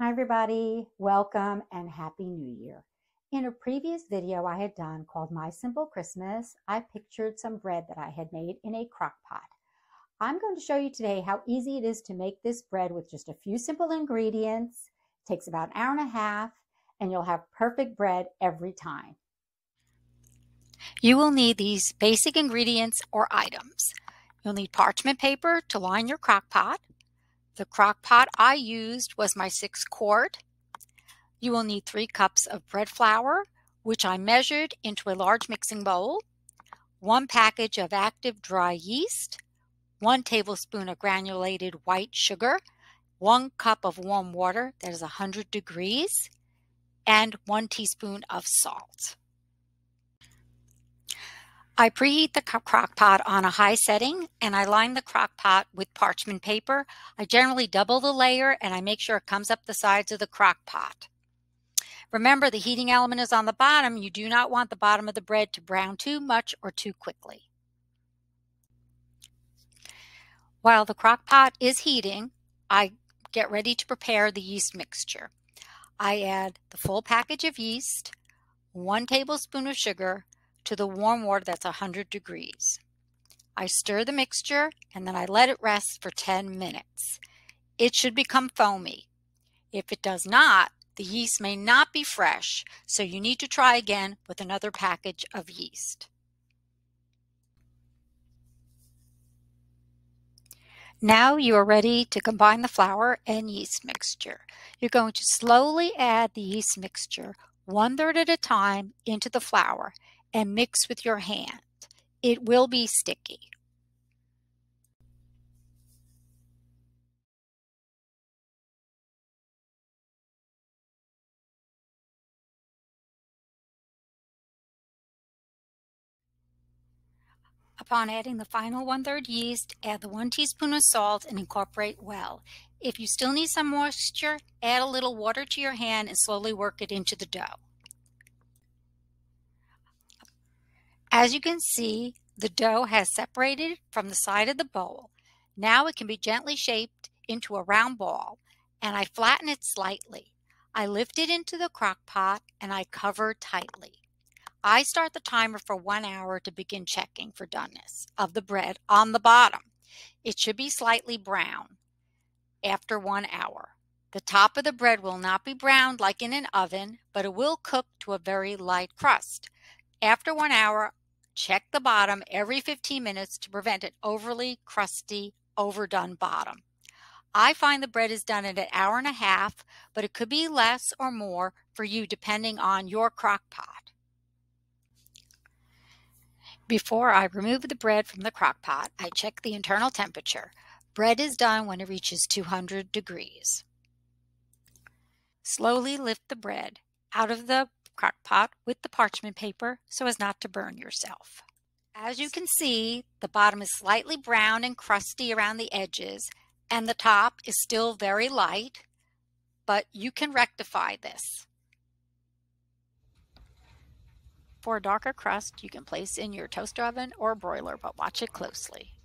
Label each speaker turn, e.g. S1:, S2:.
S1: Hi everybody, welcome and Happy New Year. In a previous video I had done called My Simple Christmas, I pictured some bread that I had made in a crock pot. I'm going to show you today how easy it is to make this bread with just a few simple ingredients. It takes about an hour and a half and you'll have perfect bread every time.
S2: You will need these basic ingredients or items. You'll need parchment paper to line your crock pot. The crock pot I used was my 6-quart. You will need 3 cups of bread flour, which I measured into a large mixing bowl, 1 package of active dry yeast, 1 tablespoon of granulated white sugar, 1 cup of warm water that is 100 degrees, and 1 teaspoon of salt. I preheat the crock pot on a high setting and I line the crock pot with parchment paper. I generally double the layer and I make sure it comes up the sides of the crock pot. Remember, the heating element is on the bottom. You do not want the bottom of the bread to brown too much or too quickly. While the crock pot is heating, I get ready to prepare the yeast mixture. I add the full package of yeast, 1 tablespoon of sugar, to the warm water that's 100 degrees. I stir the mixture and then I let it rest for 10 minutes. It should become foamy. If it does not, the yeast may not be fresh, so you need to try again with another package of yeast. Now you are ready to combine the flour and yeast mixture. You're going to slowly add the yeast mixture 1/3 at a time into the flour and mix with your hand. It will be sticky. Upon adding the final 1/3 yeast, add the 1 teaspoon of salt and incorporate well. If you still need some moisture, add a little water to your hand and slowly work it into the dough. As you can see, the dough has separated from the side of the bowl. Now it can be gently shaped into a round ball, and I flatten it slightly. I lift it into the crock pot and I cover tightly. I start the timer for 1 hour to begin checking for doneness of the bread on the bottom. It should be slightly brown after 1 hour. The top of the bread will not be browned like in an oven, but it will cook to a very light crust. After 1 hour, check the bottom every 15 minutes to prevent an overly crusty, overdone bottom. I find the bread is done in an hour and a half, but it could be less or more for you depending on your crock pot. Before I remove the bread from the crock pot, I check the internal temperature. Bread is done when it reaches 200 degrees. Slowly lift the bread out of the crock pot with the parchment paper so as not to burn yourself. As you can see, the bottom is slightly brown and crusty around the edges, and the top is still very light, but you can rectify this. For a darker crust, you can place in your toaster oven or broiler, but watch it closely.